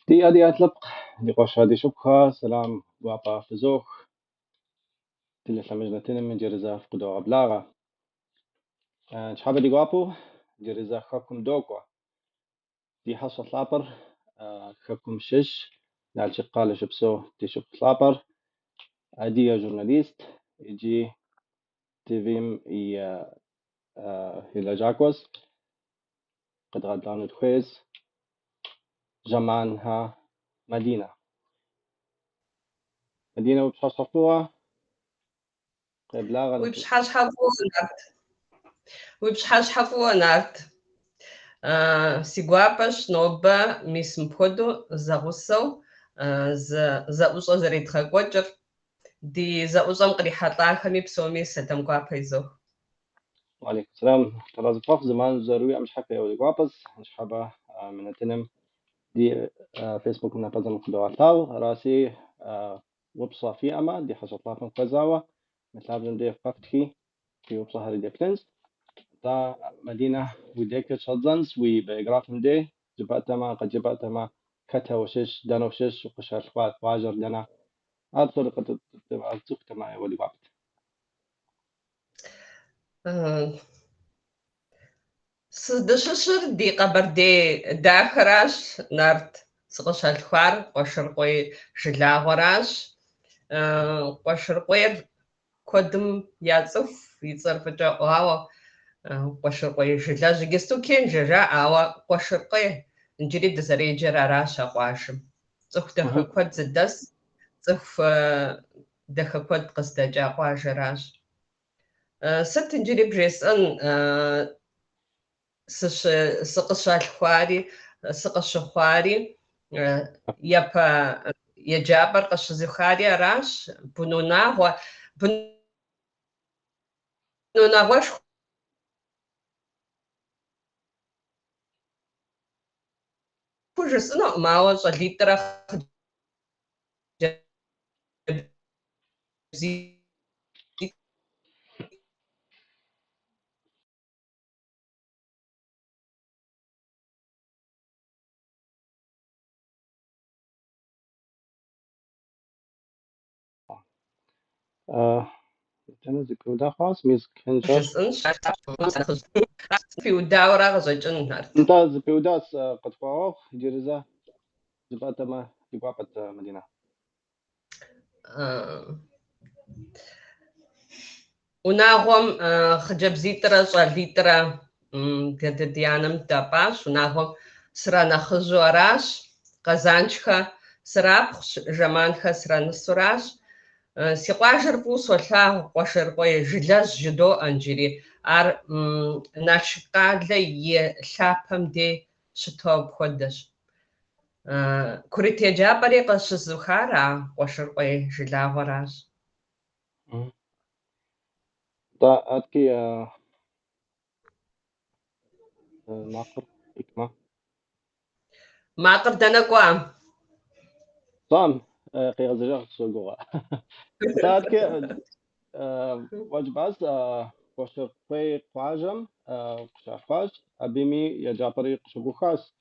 دي أطلق دي قوش هادي شبكة سلام وابا فزوخ تلي سمجنتين من جرزا فقدو غبلاغة شحابة دي قوابو جرزا خاكم دوكوا دي حصة لابر خاكم شش نال شقالة شبسو دي شب لابر عادية جورناليست يجي تيفيم هيلا جاكوس قد غدانو تخيز جمانها مدينة وبشاشفوها قبلاغة وبشحشحفوها نارت سيغوابش نوبا ميسمبودو زغوسو زأوشو زريتخاكوجر دي زأوشو مقريحاتاخمي بسومي ستم غوابيزو وعليكم السلام طراز فوق زمان ضروري مش حكي أولي قابس مش حابة من التنم دي فيسبوك من بزن خدواتاو راسي وبصة في أما دي حصل طافن قزاوة مثل دي قفتكي في وبصة هاري دي كلينز دا مدينة وديك شادزنز وبإقراف من دي جباتما قد جباتما كتا وشش دانا وشش وقشار الخوات واجر دانا هاد طريقة تبقى أولي قابس سدششر دي قبردي داخراش نارت سقشالخوار قشرقوي شلاغوراش قشرقوير كودم يعزف يتصرفجا واو قشرقوي شلاج جستو كين جرا أو قشرقوي نجري دزري جرا راشا قاشم صف دخل كود زدس صف دخل كود قصدجا قاشراش ست نجري بريسن سقشالخواري سقشخواري يبا يجابر قشزخاري راش بنوناغوا بنوناغوش كوجسنا ما وصل لترا زي تنزل كودا خاص ميز كنجر في وداورا غزجن نارت ممتاز بيوداس قد فاوخ جرزة جباتما جبابة مدينة وناغم خجب زيترا شاليترا ديانم تاباش وناغم سرانا خجوراش قزانشخا سرابخ جمانخا سرانا سوراش سيقواجر بوسولا قواشرقوي جلاز جدو انجري ار ناشقالة يلابم دي شتوب خودش كوريتيا جابري قشزوخارا قواشرقوي جلاغوراش دا أتكي ناقر إكما ما قردنا قوام صام قيغ زجاج سوقوغا دا أتكي وجباز قوشر قوي قواجم قشافاج أبيمي يجابري قشبو خاص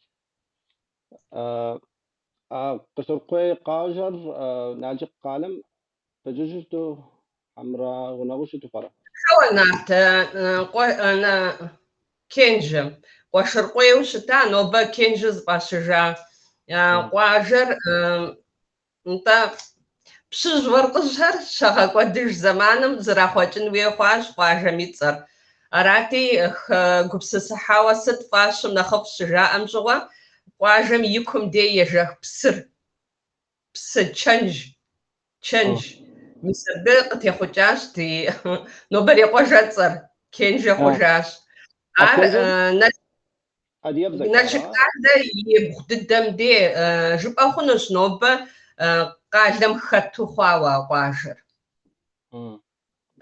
قشر قوي قاجر ناجق قالم فجوجتو حمراء ونغوشتو فرق حاولنا أنا كينج وشرقي وشتا نوبا كينجز باشجا قواجر انت بشج ورقشهر شغا قدش زمانم زراخوتن ويخواش قواجر ميتصر أراتي قبسس حاوست فاشم نخف شجاء أمجوا قواجر يكم دي يجه بسر تشنج مسبق تيخوجاش تي نوبري قوجاتسر كينج قوجاش نشكال يبغددم دي جب أخنش نوبة قالم خطو خواوا قاشر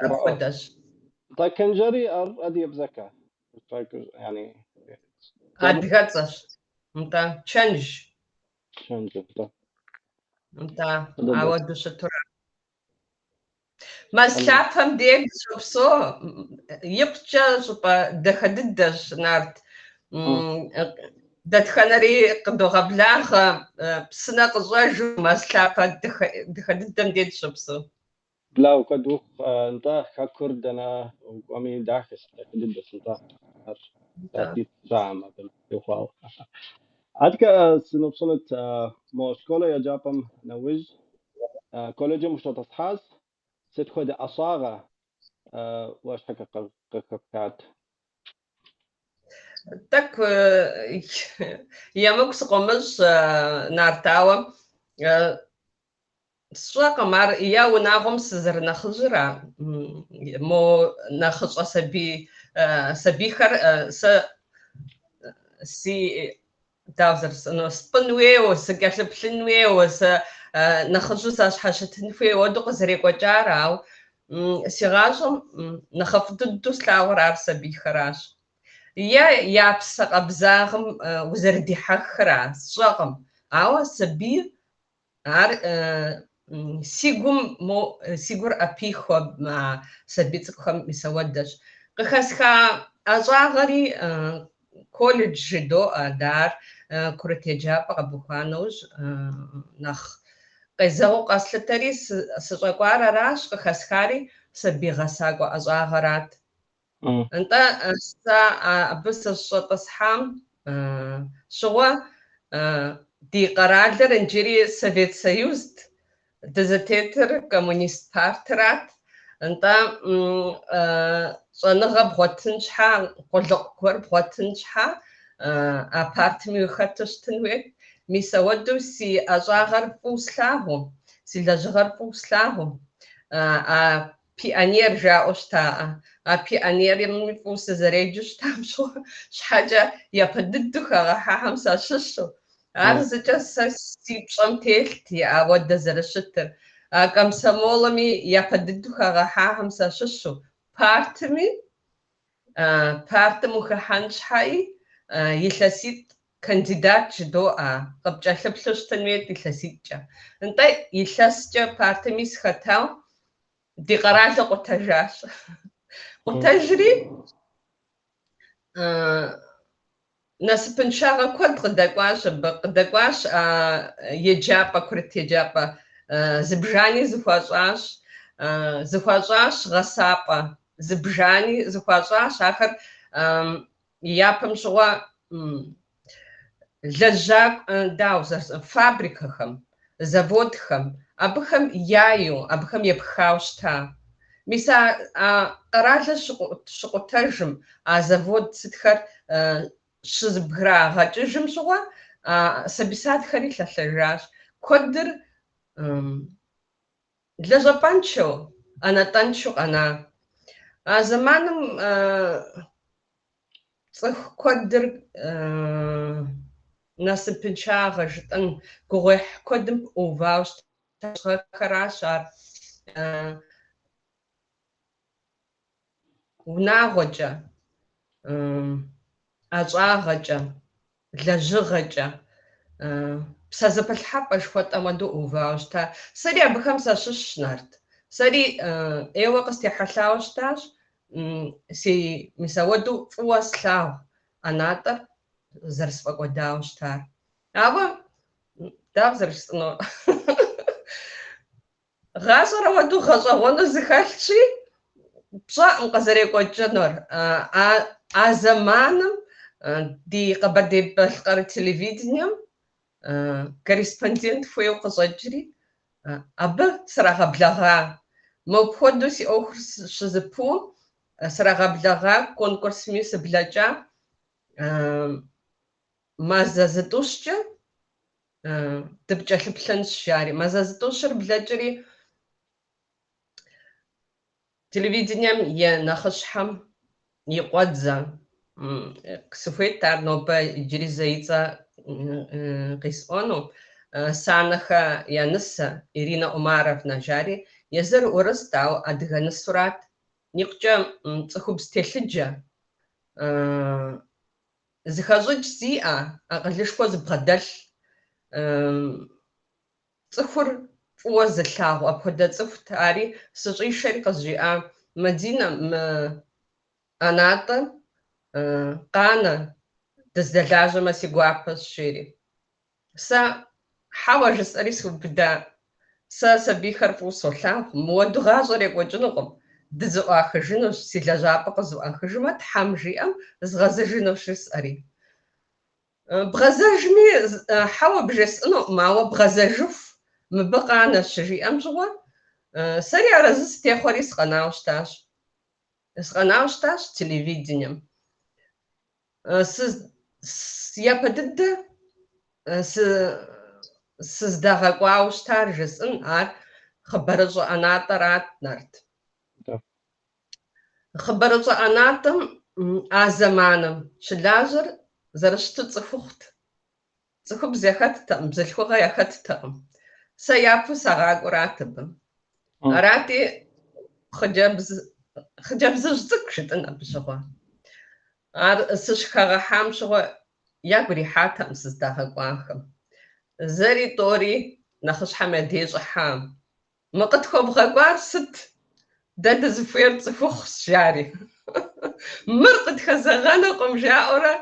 أخدش طيب كنجري أدي بزكاة يعني أدغتش أنت تشنج أنت عود شطرة ما سلافهم ديك شوفسو يبقى شوفا دخددش نارت дэтхэнэри къыдогъэблагъэ псынэ къыщӏэжу мэз лъапэ дыхэ дыдэм дет щыпсэу. بلا وكدوخ انت ككرد انا وامي داخس كدد انت تاتي زعما باليوفاو عادك سنوصلت مو سكولا يا جابم نوج كولوجي مش تتحاس ست خد أصاغة واش حكا قكات Так ямыгу сыкъомыщӏ нартауэ сщӏэкъым ар я унагъуэм сызэрынэхъыжьыра мо нэхъыщӏэ сабийхэр сэ си дауэ зэрысӏэну спӏын хуейуэ, сыкӏэлъыплъын хуейуэ, сэ нэхъыжьу сащхьэщытын хуейуэ уэду къызэрекӏуэкӏар, ауэ си гъащӏэм нэхъыфӏ дыдэу слъагъуэр ар сабийхэращ. Я псэ къабзагъым узэрыдихьэххэра сщӏэкъым, ауэ сабий ар си гур ӏэпий хуэб сабий цӏыкӏухэм мис ауэдэщ. Къыхэсха ӏэщӏагъэри колледж жыдоӏэ дар курыт еджапӏэ къэбухуа нэужь нэхъ къезэгъыу къэслъытэри сыщӏэкӏуар аращ, къыхэсхари сабий гъэсакӏуэ ӏэщӏагъэрат. НтӀэ сэ абы сыщӏэтӏысхьам щыгъуэ ди къэралыр иджыри Совет Союзт, дызытетыр Коммунист партэрат. НтӀэ щӏэныгъэ бгъуэтын щхьа, къулыкъу гуэр бгъуэтын щхьа а партэм уихэту щытын хуейт. Мис ауэдэу си ӏэщӏагъэр фӏыуэ слъагъуу, си лэжьыгъэр фӏыуэ слъагъуу. А пионер жаӏэу щытаӏэ. А пионерми фӏыуэ сызэреджэу щытам щыгъуэ щхьэкӏэ япэ дыдэу хэгъэхьэхьэм сащыщу. Ар зыкӏэ сэ си пщӏэм телът ауэдэ зэрыщытыр. А комсомолми япэ дыдэу хэгъэхьэхьэм сащыщу. Партэм ухыхьэн щхьэи илъэситӏ кандидат жыдоӏэ, къыпкӏэлъыплъу щытын хуейт илъэситӏкӏэ. НтӀэ илъэскӏэ партэми сыхэтау ди къэралыр къутэжащ. Къутэжри насыпыншагъэ куэд къыдэкӏуащ абы. Къыдэкӏуащ еджапӏэ, курыт еджапӏэ зыбжани зыхуащӏащ, гъэсапӏэ зыбжани зыхуащӏащ. Ахэр япэм щыгъуэ фабрикэхэм, заводхэм, абыхэм яйу, абыхэм епхауэ щыта. Мис а къэралыр щыкъутэжым, а завод сытхэр щызыбграгъэкӏыжым щыгъуэ сабий-садхэри лъэлъэжащ. Куэдыр лэжьапӏэншэу, ӏэнэтӏэншэу къэна. А зэманым цӏыху куэдыр насыпыншагъэ жытӏэн гугъуехь куэдым ӏувауэ щыгъэхэращ ар. Унагъуэкӏэ, ӏэщӏагъэкӏэ, лэжьыгъэкӏэ, псэзэпылъхьэпӏэ жыхуэтӏэм хуэдэу ӏувауэ щыта. Сэри абыхэм сащыщщ, Нарт. Сэри ӏейуэ къыстехьэлъауэ щытащ. Мис ауэдэу фӏыуэ слъагъу ӏэнатӏэр зэрысфӏэкӏуэдауэ щытар. Ауэ дауэ зэрыжысӏэну, гъащӏэр ауэдэу гъэщӏэгъуэну зыхэлъщи, пщӏэӏым къызэрекӏуэкӏынур. А зэманым ди Къэбэрдей-Балъкъэр телевидением корреспондент хуейуэ къыщӏэкӏри, абы срагъэблэгъа. Мыпхуэдэу си ӏуэхур щызыпыум срагъэблэгъа, конкурсми сыблэкӏа. Мазэ-зытӏущӏкӏэ дыпкӏэлъыплъынщ жари. Мазэ-зытӏущӏыр блэкӏри телевидением и нэхъыщхьэм и къуэдзэ. Сыхуейт ар нобэ иджыри зэи-цӏэ къисӏуэну. Санэхэ я нысэ Ирина Ӏумаровнэ жари езыр урыст, ауэ адыгэ нысурат. Икъукӏэ цӏыхубз телъыджэ. Зыхэщӏыкӏ зиӏэ, акъылышхуэ зыбгъэдэлъ. Цӏыхур фӏыуэ зылъагъу апхуэдэ цӏыхут. Ари сыщӏишэри къызжиӏа. Мадинэ, мы ӏэнатӏэм къанэ дыздэлажьэмэ си гуапэ сщери. Сэ хьэуэ жысӏэри сыубыда. Сэ сабийхэр фӏыуэ солъагъу, мыуэду гъащӏэр екӏуэкӏынукъым. Дызыӏуахыжынущ, си лэжьапӏэ къызыӏуахыжмэ, Тхьэм жиӏэм згъэзэжынущ жысӏэри. Бгъэзэжми хьэуэ бжесӏэнукъым, ауэ бгъэзэжыху мыбы къанэ щыжиӏэм щыгъуэ, сэри арэзы сытехъуэри сыкъэнауэ щытащ. Сыкъэнауэ щытащ телевидением. Япэ дыдэ сыздагъэкӏуауэ щытар жысӏын, ар хъыбарыщӏэ ӏэнатӏэрат, Нарт. Хъыбарыщӏэ ӏэнатӏэм а зэманым щылажьэр зэрыщыту цӏыхухъут. Цӏыхубз яхэттэкъым, бзылъхугъэ яхэттэкъым. Сэ япэу сагъакӏуэрат абы. Арати, хъыджэбзыжь цӏыкӏу жытӏын абы щыгъуэ. Ар сыщыхэгъэхьам щыгъуэ ягу ирихьатэкъым сыздагъэкӏуахэм. Зэри тӏори нэхъыщхьэм ядещӏыхьам. Мы къытхуэбгъэкӏуар сыт? Дэ дызыхуейр цӏыхухъущ, жари. Мыр къытхэзэгъэнукъым жаӏэурэ,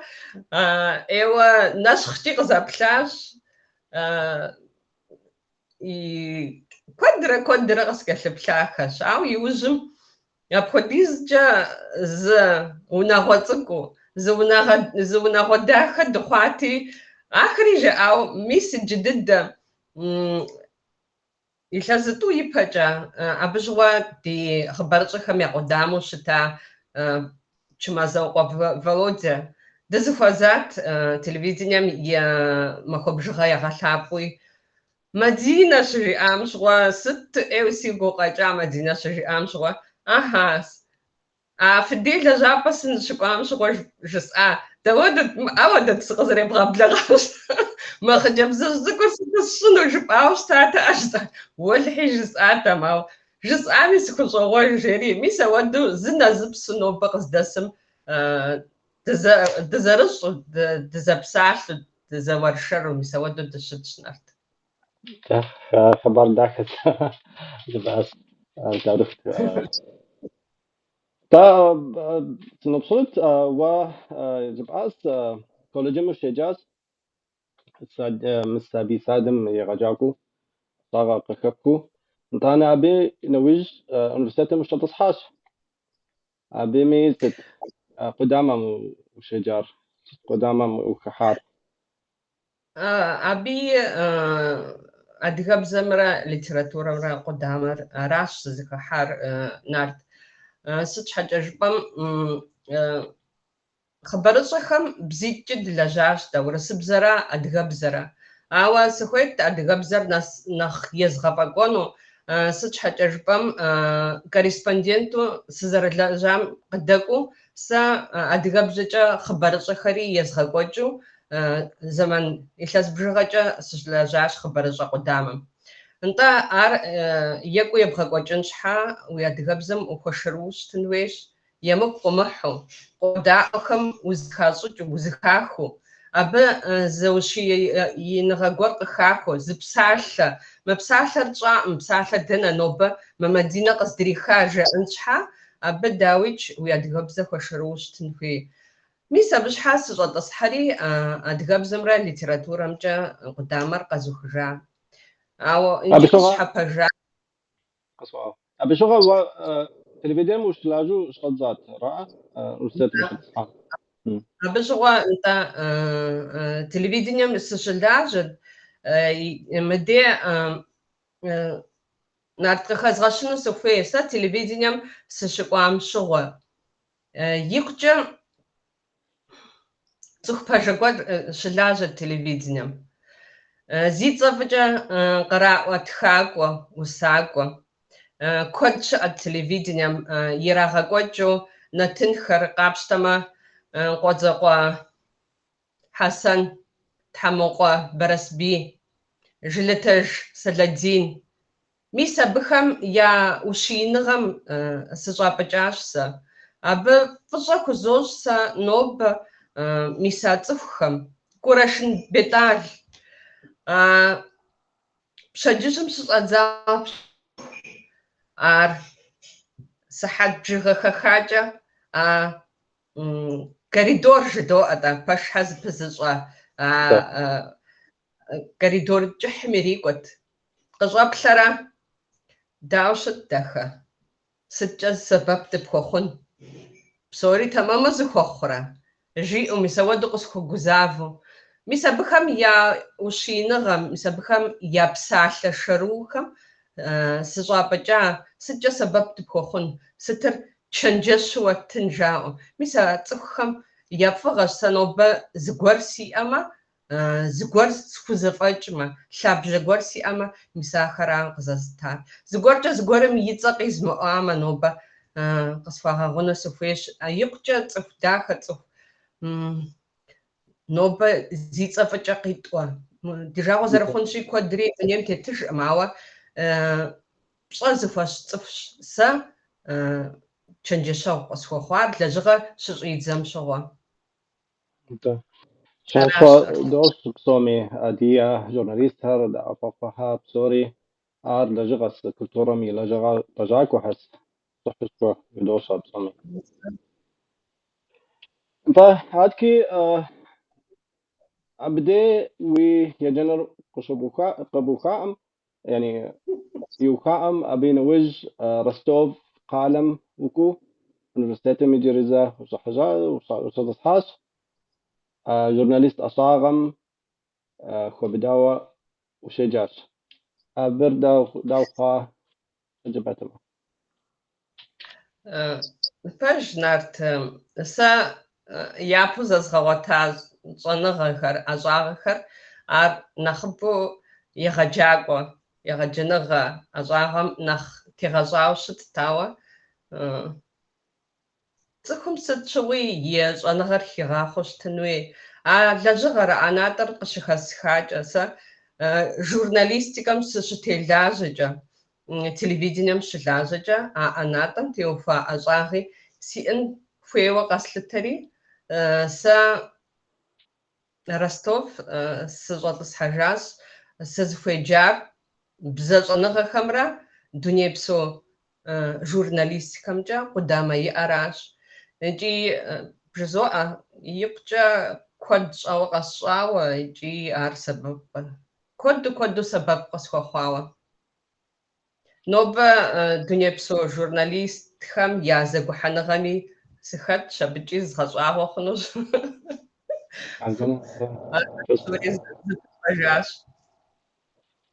ӏейуэ нэщхъкӏи къызэплъащ. Куэдрэ къыскӏэлъыплъахэщ. Ауэ иужьым апхуэдизкӏэ зы унагъуэ цӏыкӏуу, зы унагъуэ дахэ дыхъуати, ахэри жаӏауэ мис иджы дыдэ илъэзытӏу ипэкӏэ, абы щыгъуэ ди хъыбарыщӏэхэм якъуэдамэу щыта Чумазэукъуэ Володя дызыхуэзат телевидением и махуэ бжыгъэ ягъэлъапӏэуи. Мадинэ щыжиӏам щыгъуэ, сыт ӏейуэ сигу къэкӏа Мадинэ щыжиӏам щыгъуэ, фыдей лэжьапӏэ сыщыкӏуам щыгъуэ жысӏа. Ауэ дэт сыкъызэребгъэблэгъащ. Мы хъыджэбзыжь цӏыкӏур сыту сщӏыну жыпӏауэ щытатэ, уэлэхьи жысӏатэм, ауэ жысӏами сыхущӏэгъуэж жери. Мис ауэдэу зы нэзыпсу нобэ къыздэсым дызэрыщӏу, дызэпсалъу, дызэуэршэру, мис ауэдэу дыщытщ, Нарт. خبر داخل جباس تعرفت نبصرت وجباس كولوجي مش جاز مستبي سادم يغجاكو صاغا قكبكو انتانا ابي نويج انرستي مش تصحاش ابي ميزت قدامه وشجار قدامه وكحار أبي أدغبزمرا ليتراتورا قدامر راش زكحار Нарт. Сыт щхьэкӏэ хъыбарыщӏэхэм бзитӏкӏэ дылэжьащ дэ, урысыбзэрэ адыгэбзэрэ. Ауэ сыхуейт адыгэбзэр нэхъ езгъэфӏэкӏуэну, сыт щхьэкӏэ жыпӏэм корреспонденту сызэрылэжьам къыдэкӏуэу сэ адыгэбзэкӏэ хъыбарыщӏэхэри езгъэкӏуэкӏыу зэман илъэс бжыгъэкӏэ сыщылэжьащ хъыбарыщӏэ къудамэм. НтӀэ ар екӏуу ебгъэкӏуэкӏын щхьа уи адыгэбзэм ухуэшэрыу щытын хуейщ, емыкӏу къумыхьу, къуэдаӏуэхэм узыхащӏыкӏыу, узыхахыу, абы зы ущииныгъэ гуэр къыхахуэу, зыпсалъэ, мы псалъэр тщӏаӏым, псалъэ дэнэ нобэ мы Мадинэ къыздриха жаӏэн щхьа, абы дауичӏ уи адыгэбзэ хуэшэрыу щытын хуей. Мис абы щхьа сыщӏэтӏысхьэри адыгэбзэмрэ литературэмкӏэ къудамэр къэзухыжа. Ауэ иджы къысщхьэпэжа. أبي شغل تلفزيون مش لاجو شغل رأى وستة مش تصحى. أبي شغل أنت تلفزيون سشلاجد مدة نارتخز غشنو سوفي سا تلفزيون سشقام شغل يكجا سوخ باشقاد شلاجد تلفزيون زيتصفجا قراءة تخاقوا وساقوا كوتش التلفزيون يراغاقوجو نتنخر قابشتما قوزقوا حسن تحمقوا برسبي جلتج سلادين ميسا بخم يا وشينغم سجابجاشسا أبا فجاكو زوجسا نوب ميسا تفخم كوراشن بيتال بشجشم سجازاب ар сыхьат бжыгъэхэ хакӏэ коридор жыдоӏэ-тӏэ, пэшхьэ зыпызыщӏэ коридор кӏыхьым ирикӏуэт. Къыщӏэплъэрэ, дауэ щыт дахэ? Сыткӏэ сэбэп дыпхуэхъун? Псори тэмэму зыхуэхъурэ? Жиӏэу, мис ауэдэу къысхуэгузавэу. Мис абыхэм я ущииныгъэм, мис абыхэм я псалъэ шэрыухэм сыщӏапӏэкӏа, сыткӏэ сэбэп дыпхуэхъун? Сытыр чэнджэщ уэтын жаӏэу. Мис а цӏыхухэм я фӏыгъэщ сэ нобэ зыгуэр сиӏэмэ, зыгуэр схузэфӏэкӏмэ, лъабжьэ гуэр сиӏэмэ, мис ахэрам къызэстар. Зыгуэркӏэ зыгуэрым и цӏэ къизмыӏуамэ, нобэ къысхуагъэгъуну сыхуейщ. Икъукӏэ цӏыху дахэ, цӏыху нобэ зи цӏэ фӏыкӏэ къитӏуэ. Ди жагъуэ зэрыхъунщи куэдри дунейм тетыжкъым, ауэ пщӏэ зыхуэщ цӏыхущ. Сэ чэнджэщэгъу къысхуэхъуар лэжьыгъэ щыщӏидзэм щыгъуэ. Шанхуа дост псоми дия журналистхэр дэӏэпыӏэхэр псори ар лэжьыгъэс культурэм и лэжьакӏуэхьэс щӏыхьыщӏу идощӏэ псоми. Адки абдей уи еджэныр къыбухаӏэм, يعني يوخاءم أبي نوج رستوف قالم وكو أونيفرسيتي ميديريزا وصحجا وصدصحاش جورناليست أصاغم خو بداوة وشجاش أبر داو خا جبتما Пэж Нарт, сэ япэу зэзгъэгъуэта щӏэныгъэхэр, ӏэщӏагъэхэр ар нэхъыбэу егъэджакӏуэ, егъэджэныгъэ ӏэщӏагъэм нэхъ тегъэщӏауэ щытт, ауэ цӏыхум сыт щыгъуи и щӏэныгъэр хигъахъуэу щытын хуей. А лэжьыгъэр, а натӏэр къыщыхэсхакӏэ, сэ журналистикэм сыщытелажьэкӏэ, телевидением щылажьэкӏэ, а ӏэнатӏэм теухуа ӏэщӏагъи сиӏэн хуейуэ къэслъытэри, сэ Ростов сыщӏэтӏысхьэжащ. Сызыхуеджар бзэ щӏэныгъэхэмрэ дунейпсо журналистикэмкӏэ къудамэ иӏэращ. Икӏи жызоӏэ, икъукӏэ куэд щӏауэ къэсщӏауэ, икӏи ар сэбэп куэду сэбэп къысхуэхъуауэ. Нобэ дунейпсо журналистхэм я зэгухьэныгъэми сыхэтщ, абыкӏи згъэщӏагъуэ хъунущ.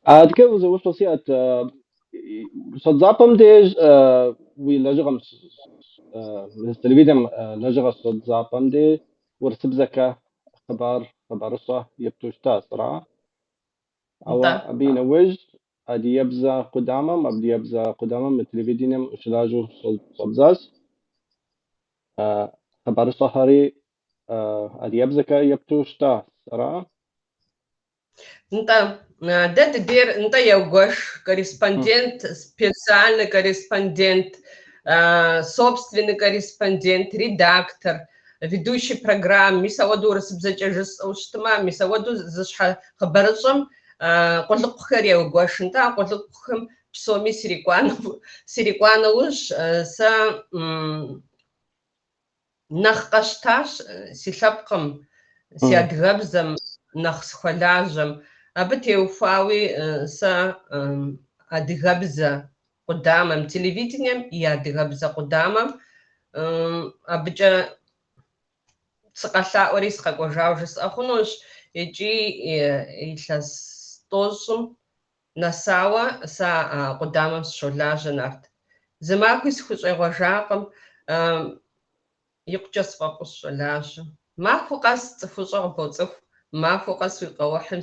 Адке узовуш сиат صدزابم ديج وي لجغم التلفزيون لجغ صدزابم دي ورسبزكا خبار الصح يبتوشتا صراحة أو أبي نوج أدي يبزا قدامم أبدي يبزا قدامم التلفزيون وشلاجو صدزاز خبار الصح هري أدي يبزكا يبتوشتا صراحة Да теперь я угош корреспондент, специальный корреспондент, собственный корреспондент, редактор, ведущий программ. Мисауаду расыбзачажис уштма, мисауаду зашха хабарышам, коллукхэр я угош, коллукхэм псоми сирикуана уж са нэхъ къэщтащ си лъэпкъым, си адыгэбзэм, нэхъ схуэлажьэм. Абы теухуауи сэ адыгэбзэ къудамэм, телевидением и адыгэбзэ къудамэм абыкӏэ сыкъэлъаӏуэри сыкъэкӏуэжауэ жысӏэ хъунущ. Икӏи илъэс тӏощӏым нэсауэ сэ къудамэм сыщолажьэ, Нарт. Зы махуи схущӏегъуэжакъым, икъукӏэ сфӏэфӏу сщӏолажьэ. Махуэ къэс цӏыхущӏэ къыпоцӏыху, махуэ къэс уи къэухьым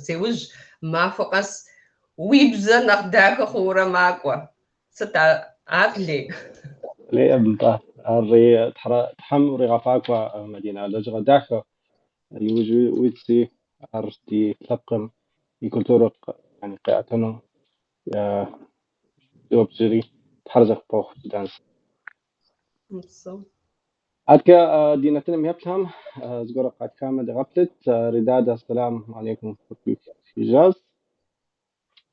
зеужь, махуэ къэс уи бзэ нэхъ дахэ хъууэ макӏуэ. Сыт ар лей? ليه أبنتا الري تحم رغفاكوا مدينة لجغة داخل يوجي ويتسي أرتي تلقم يكولتورو يعني قاعتنو يوبزيري تحرزق بوخ دانس عادك دينتنا ميبتهم زغورة قاد كامة دغبتت ردادة السلام عليكم في جاز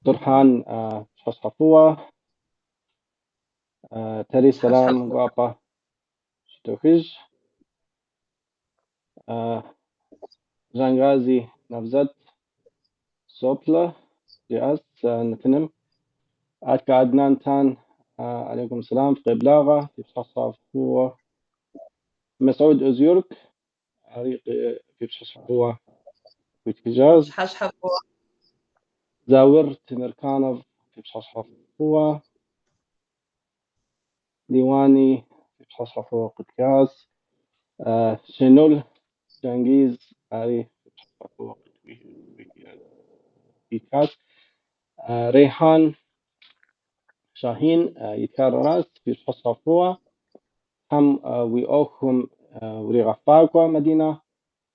درحان شخص حفوة تري سلام غابة شتوخيج جانغازي نفزت سوبلا جاس نتنم أتك عدنان تان عليكم السلام في بلاغة في بصحصف هو مسعود أزيورك عريق في بصحصف هو في تجاز حشحب زاور تمركانov في بصحصف هو ديواني في بصحصف هو قدكاس شنول جانجيز عريق في بصحصف هو قدكاس ريحان شاهين يتكرر في بصحصف هو هم ويأخم وريغفاكوا مدينة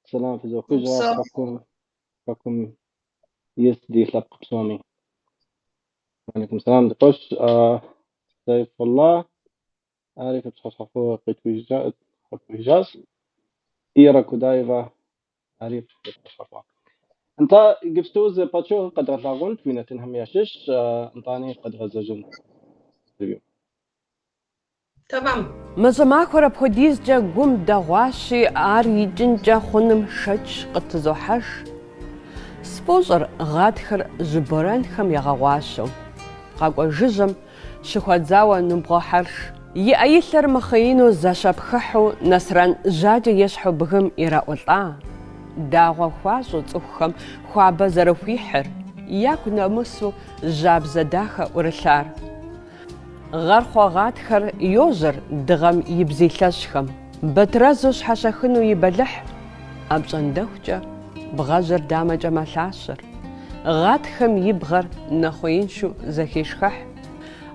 سلام في زوخجة وبصو فكم يسدي لبق بسومي عليكم السلام دقوش سيف الله عارف تصحفوا قيت ويجاز إيرا كودايفا عارف تصحفوا انت قفتوز باتشو قد غلاغون فينا تنهم ياشش انطاني قد غزجون اليوم تمام مزماخورا بخديز جا قوم دغواشي آري جنجا خونم شج قطزوحش سبوزر غادخر زبران خم يغواشو قاقوا جزم شخواتزاوا نمبغوحرش يأيثر مخينو زاشابخحو نسران جاجا يشحو بغم إراؤلطا داغوا خوازو تسوخم خوابا زروحيحر ياكو نامسو جاب زداخا ورشار غرخوا غادخر يوزر دغم يبزيلاشخم بترازوش حشاخنو يبلح أبجندوجا بغازر دامجا ملاشر غادخم يبغر نخوينشو زخيشخح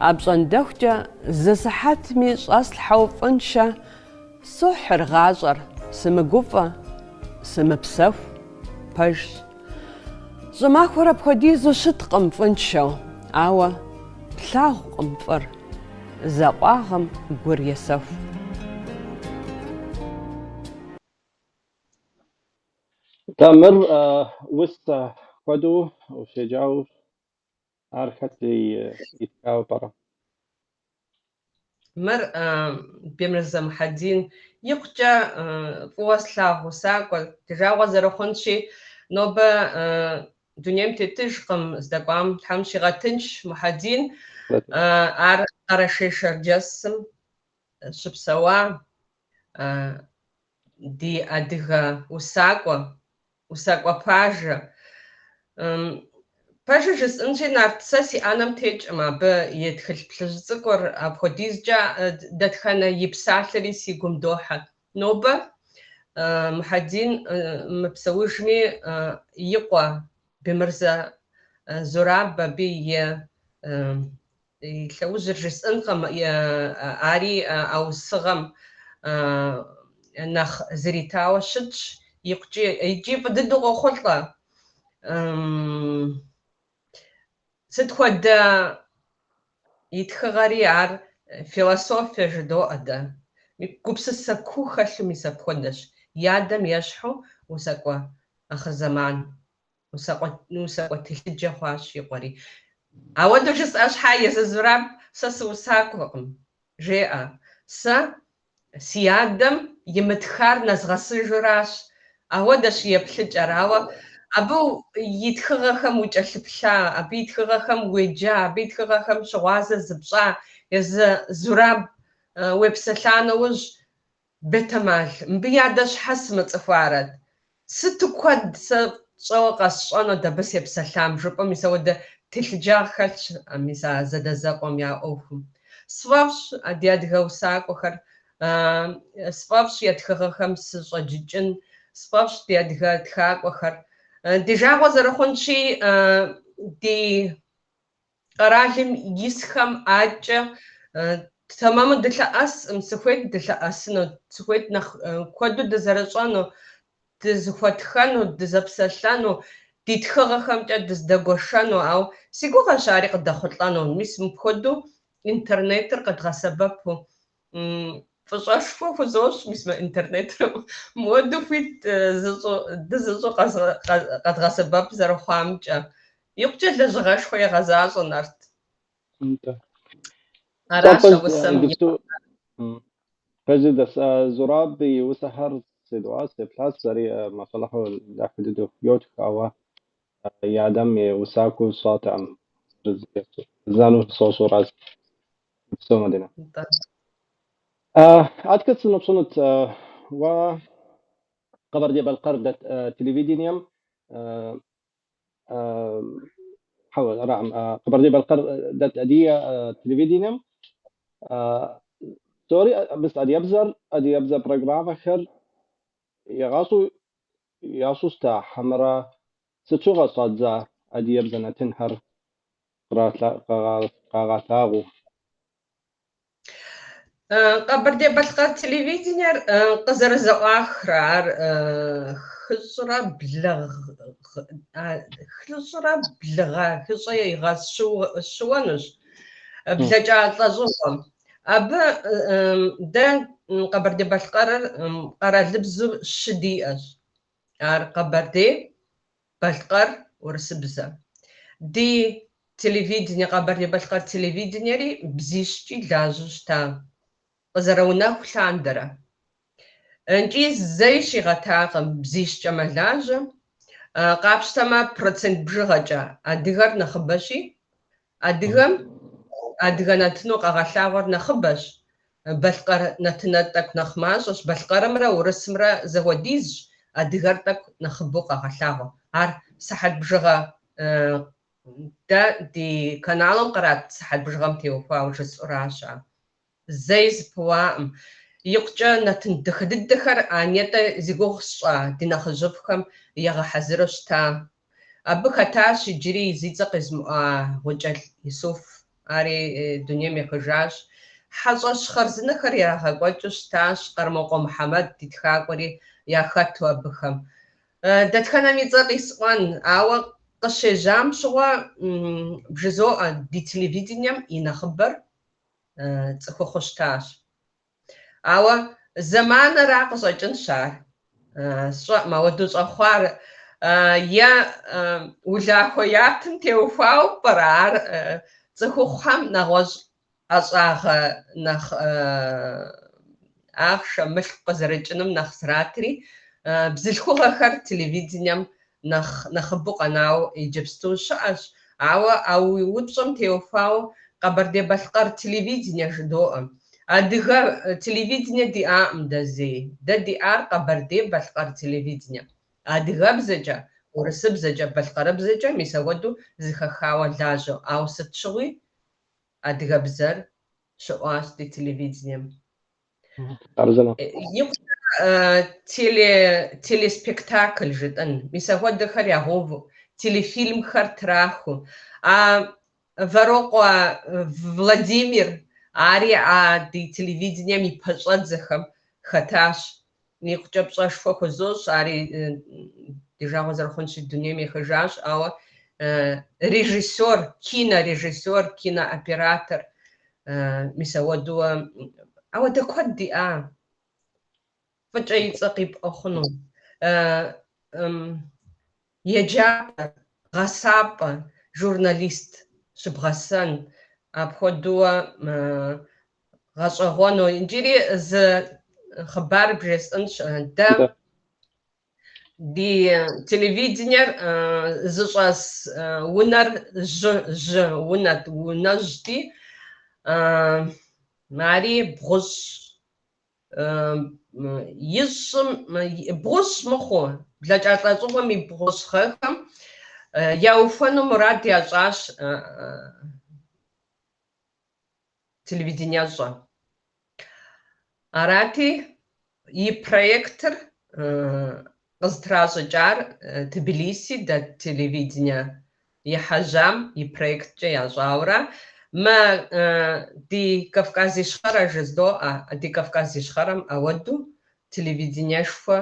أبجندوجا زسحات ميش أصل حوفنشا سحر غازر سمقوفا سمبسف باش زماخورا بخديزو شتقم فنشو آوا بلاغ فر زقاهم قريسف تامر وسط قدو وشجاو عارفت يتكاو برا مر بيمرزا محدين يقجا فواسلا وساقل تجاوة زرخونشي نوبا دنيم تتشقم زدقام تحمشي غاتنش محدين أرشيشر جسم شبسوا دي أدغا وساقوا باجا باجا جس انجي نارتساسي أنام تيج ما بيدخل بلجزقور أبخديزجا دادخانا يبسالري سيقوم دوحة نوبا محدين مبسوجمي يقوى بمرزا زراب بي يتلوزر جس انقم آري أو الصغم نخ زريتاو شتش يجيب ضده خلطة ستخد يتخغري عر فيلسوفيا جدو أدا كوبس السكو خشم يسبخدش يادم يشحو وسكوا أخ زمان وسكوا تلجة خواش يقري أودو جس أشحاية زراب سسو ساكوكم جاء سيادم يمتخار نزغسجراش أودش يبلج أراوة أبو يتخغخم وجلبشا أبي يتخغخم ويجا أبي يتخغخم شوازة زبشا يز زراب ويبسلانوج بتمال مبيادش حسمة صفارد ستو كود سوقس شانو دا بس يبسلام جربم يسود تلجا خلش أميسا زدزاقم يا أوفم سوافش أدياد غوساق وخر سبابش يتخغخم سججن سبابش ديادغا تخاق وخر ديجا وزرخونشي دي قرالم يسخم آجا تماما دلأس مسخويت دلأسنو تسخويت نخ كودو دزرشانو دزخوتخانو دزبسلانو ديتخغخم جا دزدغوشانو أو سيقو غشاري قد دخلطانو ميس مبخدو إنترنتر قد غسببو فشاشفو فزوش مسمى إنترنت مودو فيت دزوزو قد غسبب زرو خامجا يقجل لزغاش خويا غزاز ونرت انت أراشا وسم قفتو فجد زراب وسهر سيدوا سيبلاس زري ما صلحوا داخل يوتك أو يادم وساكو صوت عم زانو صوصو راز سوما دينا أتكت نبصنت و قبر دي بالقرب دات تلفزيونيوم حول رعم قبر دي بالقرب دات أدية تلفزيونيوم سوري بس أدي أبزر برنامج آخر يغاسو ستا حمرا ستشوغا صادزا أدي يبزنا تنهر قاغاتاغو قبر دي بالقر تلفزيونير قزر زواخرار خزرة بلغ خزرة بلغا خزرة يغاس شوانش بلجا تلازوهم أبا دان قبر دي بالقرر قرار لبزو شديئش قبر دي بالقر ورسبزا دي تلفزيون قبر دي بالقر تلفزيونيري بزيشتي لازوشتا قزرونا خلاندرا انجي زي شي غتاقم بزيشتي ملاجم قابشتما بروسنت بجغجا أدغر نخبشي أدغم أدغناتنو قغلاغر نخبش بالقر نتنتك نخماش بالقر مرا ورسمرا زوديز أدغرتك نخبو قغلاغر عار سحد بجغا دا دي كانالم قرات سحد بجغم تيوفا وجس راشا زيز بوام يقجا نتندخددخر آنيتا زيغوخشا دي نخجفكم يغا حزرشتا أبو خطاش جري زيزق اسمه وجل يسوف أري دنيا ميخجاش حاجش خرزنا خريها قوتش تاش قرموقو محمد تتخاقوري يا خطوة بخم دتخنا ميزق يسوان أو قشي جام شغوا بجزو دي تلفزيونيم ينخبر تخو خشتاش أو زمان راقصو جنشار سواء ما ودوش أخوار يا ولا خوياتن تيوفاو برار تخوخم نغوز أصاغ نخ أخش مش قزرجنم نخسراتري بزلخوها خر تلفزيونيم نخبو قناو يجبستو شاش أو وبصم تيوفاو قبر دي بلقر تلفزيون جدوء أدغا تلفزيون دي دزي دي قبر دي بلقر تلفزيون أدغا بزجا ورسب زجا بلقر بزجا ميسودو زخخاوة لاجو أو ستشوي أدغا بزر شواش دي تلفزيون أرزنا تيلي سبيكتاكل جدا ميسودو خر يغوفو تلفيلم خر تراخو Вороқо Владимир ари ди телевидением и пэщӏэдзэхэм хэтащ. Никъукӏэ пщӏэшхуэ хуэзощ, ари дежавэ зэрыхъунщи дунейм ехыжащ, ауэ режиссер, кинорежиссер, кинооператор мис ауэдууэ ауэдэ куэд диӏа. Фӏыкӏэ и цӏэ къипӏэ хъуну. Еджапӏэ, гъэсапӏэ, журналист щыбгъэсэн, апхуэдууэ гъэщӏэгъуэну. Иджыри зы хъыбар бжесӏэнщ. Дэ ди телевидениер зыщӏэс унэр жьы унэжьти, ари бгъущ. Ищӏым бгъущ мыхъуу, блэкӏалӏэ щӏыгъуэм и бгъущхъэхэм яуфэну мурад ящӏащ телевидениещӏэ. Арати и проектыр къызытращӏыкӏар Тбилиси дэт телевидение ехьэжьам и проекткӏэ ящӏауэрэ. Мы ди Кавказ Ищхъэрэ жыздоӏэ, ди Кавказ Ищхъэрэм ауэдэу телевидениешхуэ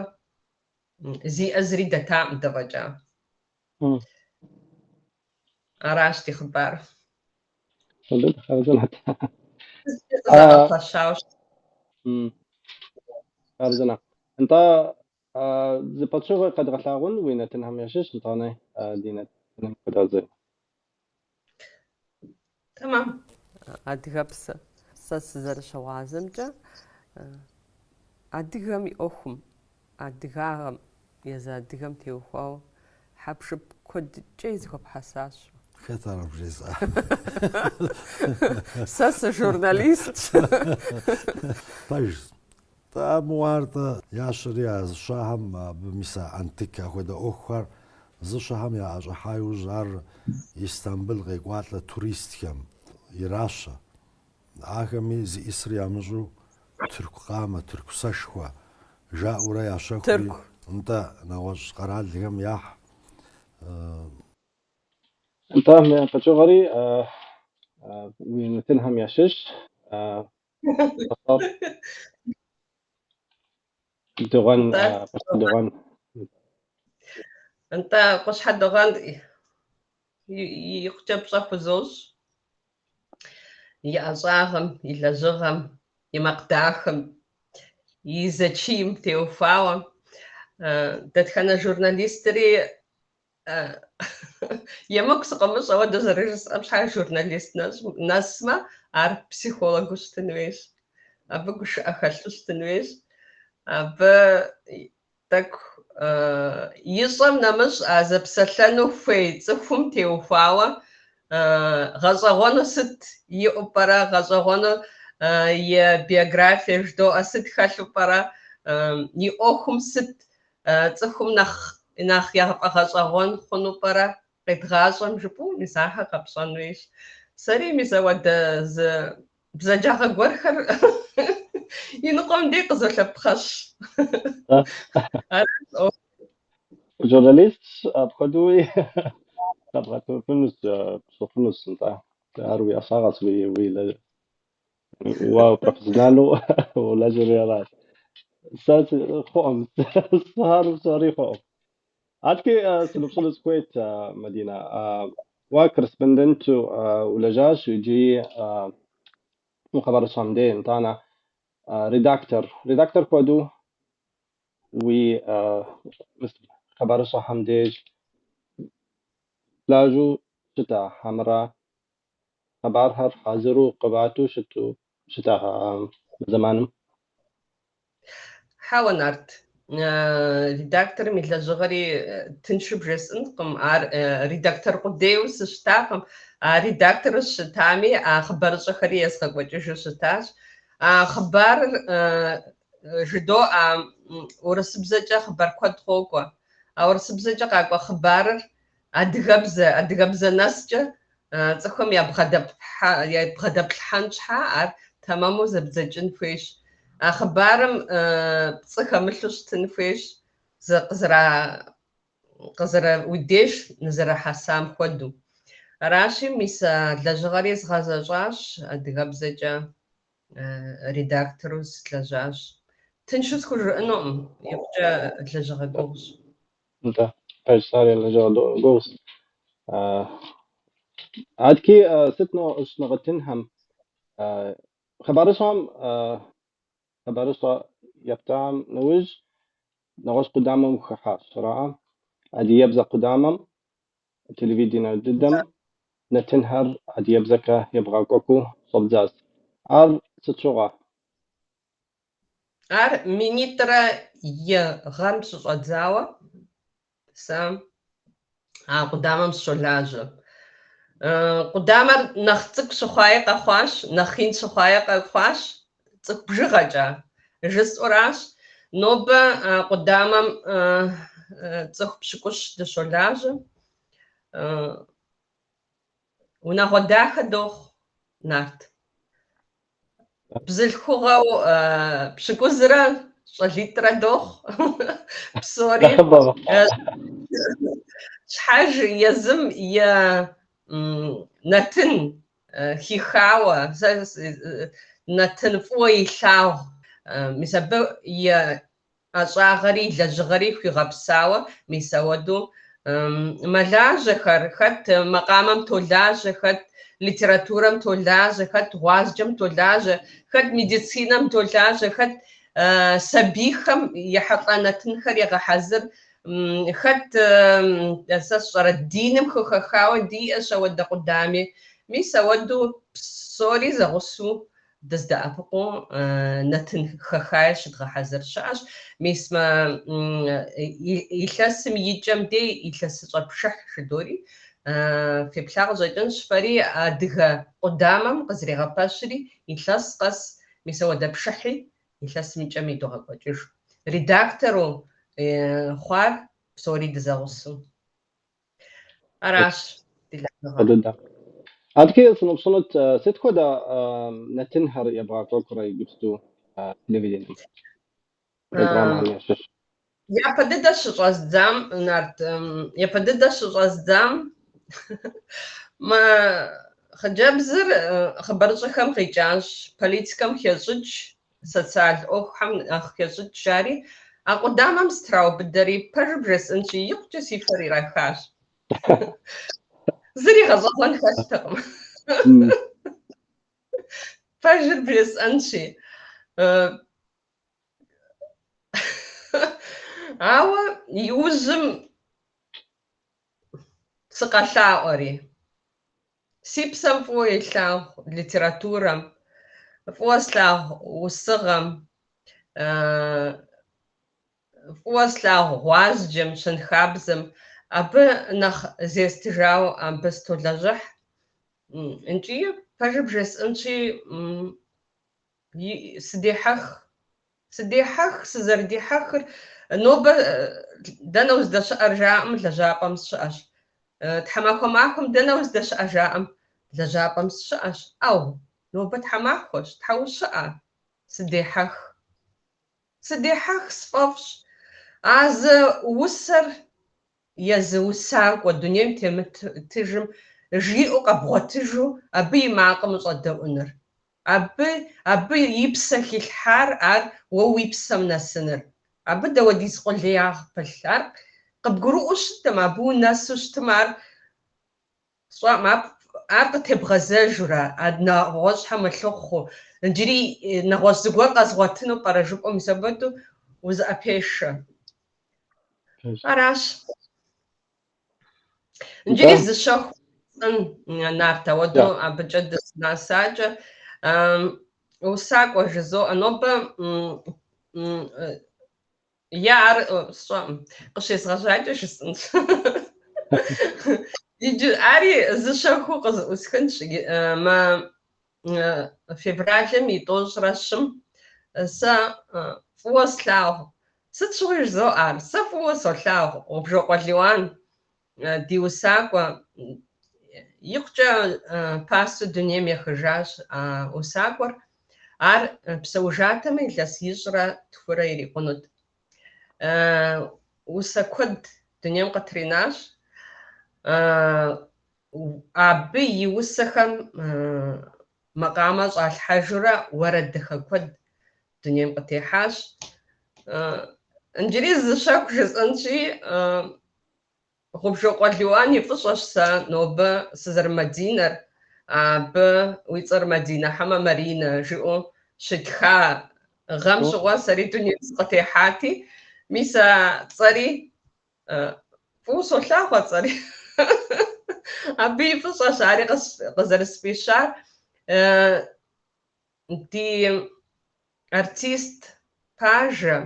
зиӏэ зыри дэтаӏым дэ фӏэкӏа. Аращ ди хъыбар. أرزنا أنت زبطشوغ قد غلاغون وين تنهم يشش نطاني دينا تنهم كدازي تمام أدغبس سس زر شوازمجا أدغمي أخم адыгагъэм езы адыгэм теухуауэ хьэпшып куэдыкӀэ изыхуэпхьэсащ. Хэт ар бжеза? Сэ сыжурналист. Пэж. Та муарда яшри аз шахам бмиса антика хуэдэ оххэр зы шахам яӀэщӀыхьауэ ар Истанбул къекӀуалӀэ туристхэм иращэ. Ахэми зиӀисыр ямыщӀу тырку къамэ, тыркусэшхуэ жаӀэурэ ящэхури Тырку. нтӀэ нэгъуэщӀ къэралхэм яхь. أنت بتشغري وينتنهم يشش تصر دوغان دوغان أنت قش حد غان يختب صف زوج يأزاهم يلزغهم يمقداهم يزتشيم تيوفاوم تتخنا جورناليستري يمكس قمص أو دزريس أمشي جورناليست ناسما عارف بسيكولوجوس تنويش أبغش أخلص تنويش أب так يصم نمش أذا بسلانو في تفهم تيوفاوة غزوانو ست يوبرا غزوانو يبيوغرافيا جدو أست خلو برا يأخم ست تفهم نخ يهب غزوان خنو برا قدغازم جبو مساحة قبصان ويش سري مسواد ز بزجاغ غورخر ينقوم دي قزل بخش جورناليست بخدوي طبعا فنوس انت أروي أصاغس وي وبروفيسيونالو ولا جوريالات ساس خوم صار صاري خوم عادكي سلوبسولوس كويت مدينة وكرسبندنت ولا جاش يجي مخبر صامدين طانا ريداكتور كودو و خبر صحمديج لاجو شتا حمراء خبرها حاضرو قبعتو شتا زمانم حاونارت ريداكتور مثل زغري تنشب جسنكم ريداكتور قديوس شتاقم ريداكتور شتامي خبر زغري يسخق وجه شتاش خبر جدو ورسبزجا خبر كود خوكوا ورسبزجا قاقوا خبر أدغبزة نسجا تخم يبغدب الحنشحة تمامو زبزجن فيش أخبارم بصيغة ملوش تنفيش قزرة وديش نزرة حسام خودو راشي ميسا لجغاريز غازجاش أدغبزجا ريداكتروس لجاش تنشوز كل رأنهم يبجا لجغاقوش انت ايش صار اللي جو جوس عادكي ستنو اش نغتنهم خبرشهم خبرشها يبتعم نوج نغش قدامهم خحاش راء عادي يبزا قدامهم تلفزيون قدام نتنهر عادي يبزكا يبغى كوكو صبزاز عار ستشوغا ار مينيترا يغمس صدزاوة سام قدامهم سولاجة قدامر نختك سخايق خواش نخين سخايق خواش تك بجغجا جست أوراش نوبة قدامهم تك بشكوش دسولاجة ونغداخ دوخ نارت بزلخوغا بشكوزرا شليترا دوخ بسوري شحاج يزم يا نتن هيخاوة نتن فوي لاو مسبب يا أشاغري لجغري في غبساوة مسودو ملاجخر خت مقامم تولاج خت ليتراتورم تولاج خت غازجم تولاج خت ميديسينم تولاج خت سبيخم يحقنا تنخر يغحزر خت أساس الدينم خخاوة دي أشود قدامي مسودو سوري زغسو дыздэӀэпыкъуу нэтын хэхая щыдгъэхьэзыр щыӀэщ. Мис илъэсым икӀэм дей илъэсыщӀэ пшыхь жыдори феплъа къыщӀэкӀынщ. Фэри адыгэ къудамэм къызэригъэпэщри илъэс къэс мис ауэдэ пшыхьи илъэсым икӀэм идогъэкӀуэкӀыж. Редактору хъуар псори дызэгъусэу. Аращ ди лъэпкъыгъэр. حدود أذكر سنوصلت ست خدا نتنهر يبغى كوكرا يجبستو تلفزيون برنامج عن يشش Япэ дыдэ щыщӀэздам, Нарт, япэ дыдэ щыщӀэздам мы хъыджэбзыр хъыбарыщӀэхэм къикӀащ, политикэм хещӀыкӀ, социал Ӏуэхухэм нэхъ хещӀыкӀ жари, а къудамэм страубыдэри пэжыр бжесӀэнщи, икъукӀэ си фэр ирахащ. Зыри гъэщӀэгъуэн хэлътэкъым. Пэжыр бжесӀэнщи. Ауэ иужьым сыкъэлъаӀуэри. Си псэм фӀыуэ елъагъу литературэм, фӀыуэ слъагъу усыгъэм, фӀыуэ слъагъу гъуазджэм, щэнхабзэм. Абы нэхъ зестыжауэ абы столэжьыхь. НкӀи пэжыр бжесӀэнщи сыдехьэх, сызэрыдихьэхыр нобэ дэнэ уздэщыӏэр жаӏэм лэжьапӏэм сщыӏэщ. Тхьэмахуэ махуэм дэнэ уздэщыӏэ жаӏэм лэжьапӏэм сщыӏэщ. Ӏэу, нобэ тхьэмахуэщ, тхьэущыӏэ. Сыдехьэх сфӏэфӏщ. А зы усэр езы усакӏуэ дунейм темытыжым жиӏэу къэбгъуэтыжу абы и макъым ущӏэдэӏуныр. Абы и псэ хилъхьар ар уэ уи псэм нэсыныр. Абы дэуэдиз къулеягъ пылъ. Ар къыбгурыӏуэу щытым, абы унэсу щытым, ар къытебгъэзэжурэ, нэгъуэщӏ хьэмылъыхъуу, иджыри нэгъуэщӏ зыгуэр къэзгъуэтыну пӏэрэ жыпӏэм, мис абыду узыӏэпешэ. Аращ. Иджыри зы щэху Нарт, ауэду абыкӏэ дыснасакӏэ, усакӏуэ жызоӏэ. Нобэ ар сщӏэӏым, къыщезгъэжьакӏэ жысӏэнщ. Ари зы щэхуу къызыӏусхынщ. Февралым и тӏощӏрэ щым сэ фӏыуэ слъагъу. Сыт щыгъуи жызоӏэ ар? Сэ фӏыуэ солъагъу. Убжыкъуэ Леуан ди усакӏуэ икъукӏэ пасэу дунейм ехыжащ усакӏуэр. Ар псэужатэми илъэс ищӏрэ тхурэ ирикъунут. Усэ куэд дунейм къытринащ. Абы и усэхэм макъамэ щӏалъхьэжурэ уэрэдыхэ куэд дунейм къытехьащ. Иджыри зы щэху жысӏэнщи, Гъубжыкъуэ Леуан и фӏыщӏэщ сэ нобэ сызэрымэдинэр. Абы уи цӏэр Мадинэ Хьэмэ Маринэ жыӏэу щытха гъэм щыгъуэ сэри дунейм сыкъытехьати, мис а цӏэри фӏыуэ солъагъу а цӏэри. Абы и фӏыщӏэщ ари къызэрыспещар. Ди артист пажэ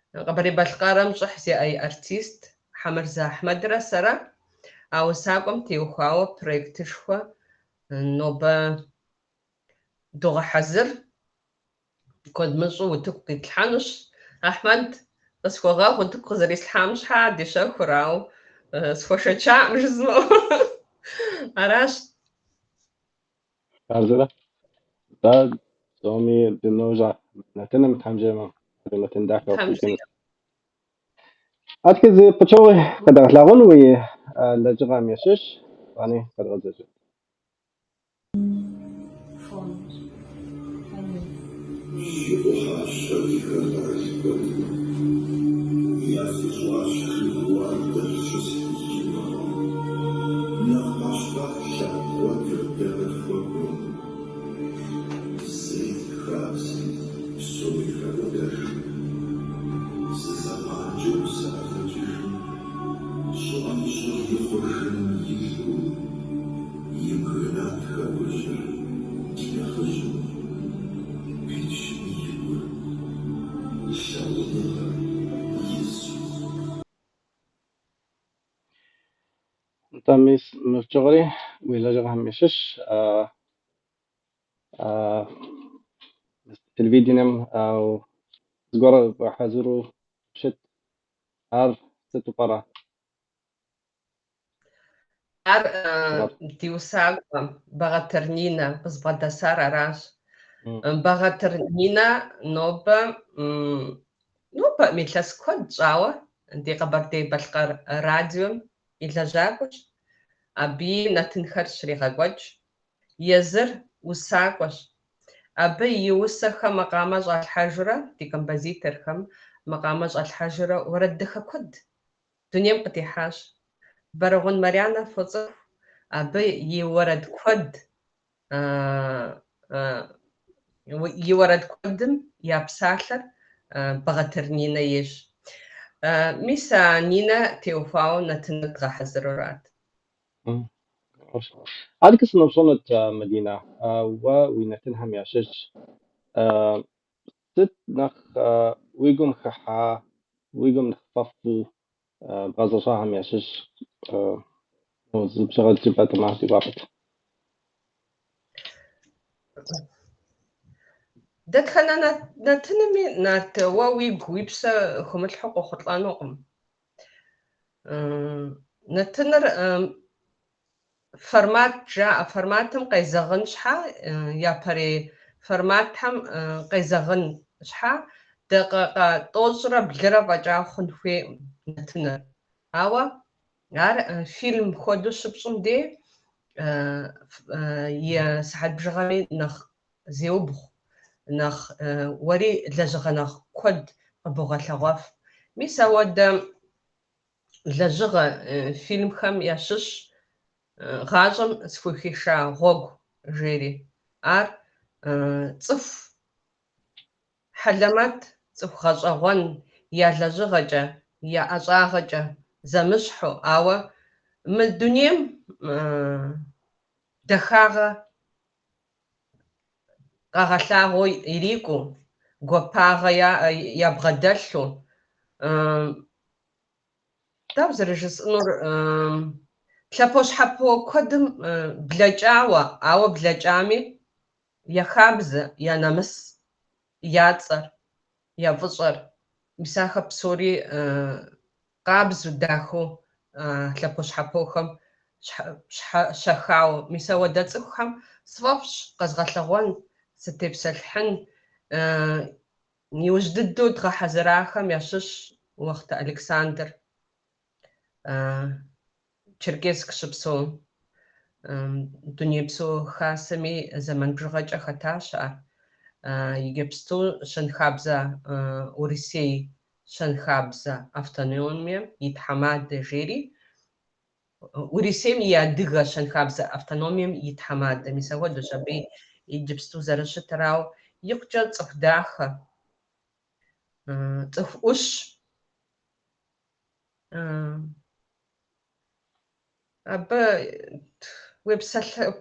Къэбэрей-Балъкъэрым щӏыхь зиӏэ и артист Хьэмырзэ Ахьмэдрэ сэрэ а усакӏуэм теухуауэ проектышхуэ нобэ догъэхьэзыр. Куэд мыщӏу утыку къитлъхьэнущ. Ахьмэд къысхуэгъэгъу утыку къызэрислъхьам щхьа ди щэхур, ауэ схуэшэчаӏым жызмэ. Аращ. أرزله بعد سومي بالنوجع نتنم تحمجمه نتن داخل وكيكين أذكر زي بتشوي قد أغلقون وي لجغام يشش واني قد غزجت تاميس مشغري ولا جرهم يشش الفيديو أو زغر وحزرو شت هار ستو برا ар диусакӏуэ бгъэтырнинэ къызбгъэдэсар аращ. Бгъэтырнинэ нобэ илъэс куэд щӏауэ ди Къэбэрдей-Балъкъэр радиом и лэжьакӏуэщ. Абы нэтынхэр щригъэкӏуэкӏ. Езыр усакӏуэщ. Абы и усэхэм макъамэ щӏалъхьэжурэ, ди композиторхэм макъамэ щӏалъхьэжурэ уэрэдыхэ куэд дунейм къытехьащ. Бэрэгъун Мэрянэ фоцӏыху, абы и уэрэд куэдым я псалъэр бгъэтырнинэ ещӏ. Мис а Нинэ теухуауэ нэтыныр дгъэхьэзырурат. هذيك السنة مدينة وينتنهم يعشش ست نخ ويقوم خحا ويقوم نخففو بغزشاهم يعشش بشغل جبهة معتي بابت Дэтхэнэ нэтынми нарт уэ уигу уипсэ хумылъхьу къохъулӏэнукъым. Нэтыныр формат жаӏэ, форматым къезэгъын щхьэ, япэрей форматхэм къезэгъын щхьэ дакъикъэ тӏощӏрэ блырэ фӏэкӏа хъун хуейӏым нэтыныр. Ауэ ар фильм хуэдэу щыпщӏым дей сыхьэт бжыгъэми нэхъ зеубгъу, нэхъ уэри лэжьыгъэ нэхъ куэд къыбогъэлъэгъуэф. Мис ауэдэ лэжьыгъэ фильмхэм ящыщ гъащӏэм «Схуихиша гъуэгу» жери. Ар цӏыху хьэлэмэт, цӏыху гъэщӏэгъуэн я лэжьыгъэкӏэ, я ӏэщӏагъэкӏэ зэмыщхьу, ауэ мы дунейм дахагъэ къагъэлъагъуэу ирикӏуу, гуапагъэ ябгъэдэлъу, дауэ зэрыжысӏэнур, лъэпощхьэпо куэдым блэкӏауэ, ауэ блэкӏами я хабзэ, я нэмыс, я цӏэр, я фӏыщӏэр, мис ахэр псори къабзэу дахэу лъэпощхьэпохэм щэхауэ. Мис ауэдэ цӏыхухэм сфӏэфӏщ къэзгъэлъэгъуэн, сытепсэлъхьын. Иужь дыдэу дгъэхьэзырахэм ящыщ Уахътэ Александр, Черкесск щыпсэу, дунейпсо хасэми зэман бжыгъэкӏэ хэтащ ар. Иджыпсту щэнхабзэ Урысей щэнхабзэ автономием и тхьэмадэ жери, Урысейм и адыгэ щэнхабзэ автономием и тхьэмадэ. Мис ауэдэщ абы иджыпсту зэрыщытыр, ауэ икъукӏэ цӏыху дахэ, цӏыху ӏущ. Абы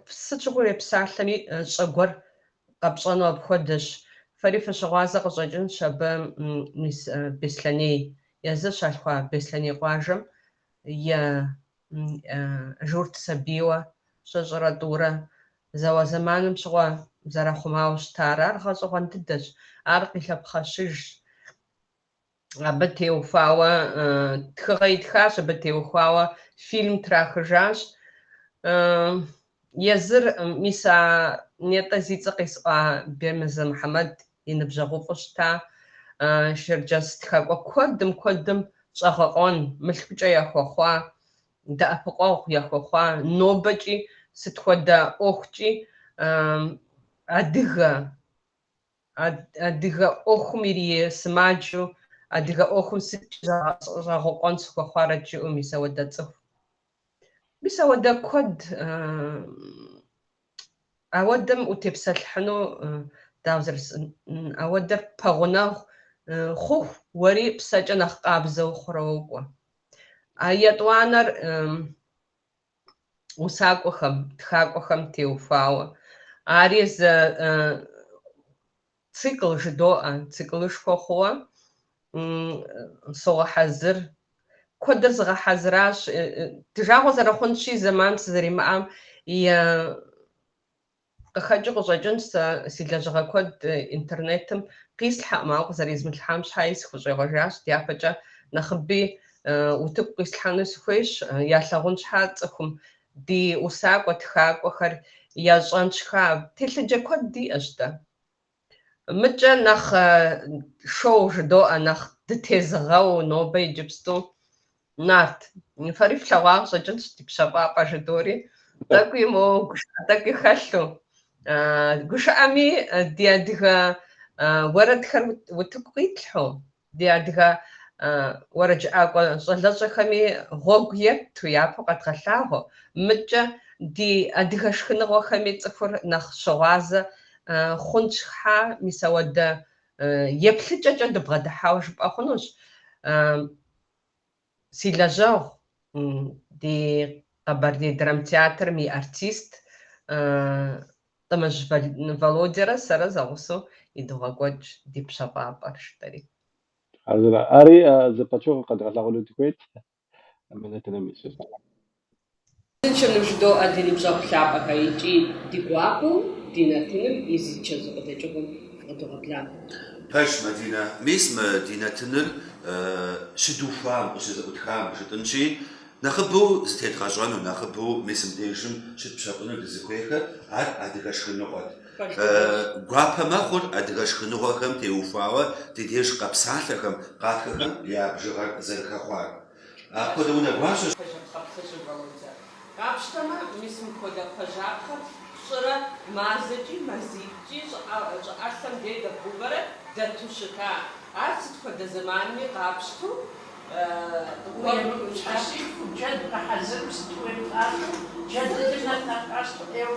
сыт щыгъуи уепсалъэми щӏэгуэр къэпщӏэну апхуэдэщ. Фэри фыщыгъуазэ къыщӏэкӏынщ абы мис Беслъэней езы щалъхуа Беслъэней къуажэм журт сабийуэ щыщӏрэ тӏурэ зауэ-зэманым щыгъуэ зэрахъумауэ щытар. Ар гъэщӏэгъуэн дыдэщ, ар къилъэпхъэщыж. Абы теухуауэ тхыгъэ итхащ, абы теухуауэ фильм трахыжащ. Езыр мис а нетӏэ зи цӏэ къесӏуа Бемызэ Мухьэмэд и ныбжьэгъуфӏу щыта. Шэрджэс тхэкӏуэ куэдым щӏэгъэкъуэн, мылъкукӏэ яхуэхъуа, дэӏэпыкъуэгъу яхуэхъуа, нобэкӏи сыт хуэдэ ӏуэхукӏи адыгэ ӏуэхум ирисымаджэу, адыгэ ӏуэхум сыткӏэ зэгъэкъуэн сыхуэхъуарэт жыӏэу, мис ауэдэ цӏыху. Мис ауэдэ куэд ауэдэм утепсэлъыхьыну, дауэ зэрысӏэн, ауэдэр пэгъунэгъу хъуху, уэри псэкӏэ нэхъ къабзэу хъурэ уокӏуэ. А етӏуанэр усакӏуэхэм, тхакӏуэхэм теухуауэ. Ари цикл жыдоӏэ, циклышхуэ хъууэ согъэхьэзыр куэдыр зыгъэхьэзыращ. Дыжагъуэ зэрыхъунщи зэман сызэримыӀам къыхэкӀыу къыщӀэкӀынщ сэ си лэжьыгъэ куэд интернетым къислъхьэӀым, ауэ къызэризмылъхьам щхьэи схущӀегъуэжащ. ЯпэкӀэ нэхъыби утыку къислъхьэну сыхуейщ. Ялъагъун щхьа цӀыхум ди УсакӀуэ тхакӀуэхэр ящӀэн щхьа телъыджэ куэд диӀэщ-тӀэ. Мыкӏэ нэхъ шоу жыдоӀэ, нэхъ дытезыгъэу нобэ иджыпсту. Нарт, фэри флъэгъуа къыщӀэкӀынщ ди пщэфӀапӀэ жыдори. ТӏэкӀуи моуэ гушыӀэ тӏэкӀуи хэлъу. ГушыӀэми ди адыгэ уэрэдхэр утыку къитлъхьу, ди адыгэ уэрэджыӀакӀуэ щӀалэщӀэхэми гъуэгу етту, япэу къэдгъэлъагъуэ. Мыкӏэ ди адыгэ шхыныгъуэхэми цӀыхур нэхъ щыгъуазэ хъун щхьа, мис ауэдэ еплъыкӀэкӀэ дыбгъэдыхьауэ жыпӀэ хъунущ. Си лэжьэгъу ди Къэбэрдей драмтеатрым и артист Тӏымыжь Володярэ сэрэ зэгъусэу идыгъэкӏуэкӏ ди пщэфӏапӏэр жыпӏэри. Ари зэпэчыгъуэ къэдгъэлъэгъуэну дыхуейт. Минутынэм ищӏ. Сыншэным жыдоӏэ ди ныбжьэгъу лъапӏэхэр икӏи ди гуапэу ди нартыным и зи чэзу къыдэкӏыгъуэм къыдогъэбла. Пэж Мадинэ, мис мы ди нартыныр щыдухуам, къыщызэӏутхам жытӏынщи, нэхъыбэу зытедгъэщӏэну, нэхъыбэу мисым дежым щытпщэфӏыну дызыхуейхэр ар адыгэ шхыныгъуэт. Гуапэ мэхъур адыгэ шхыныгъуэхэм теухуауэ ди деж къэпсалъэхэм, къатхэхэм я бжыгъэр зэрыхэхъуар. Апхуэдэ унэ гуащэщ. Къапщтэмэ, мисым хуэдэ пэжапхъэр щӏырэ мазэкӏи, мазитӏкӏи, щӏыӏэлъэм дей дэбубэрэ дэту щыта. Ар сыт хуэдэ зэманми къапщту, جد بحزم ستوي بطاقة جد لنا نقاش ايو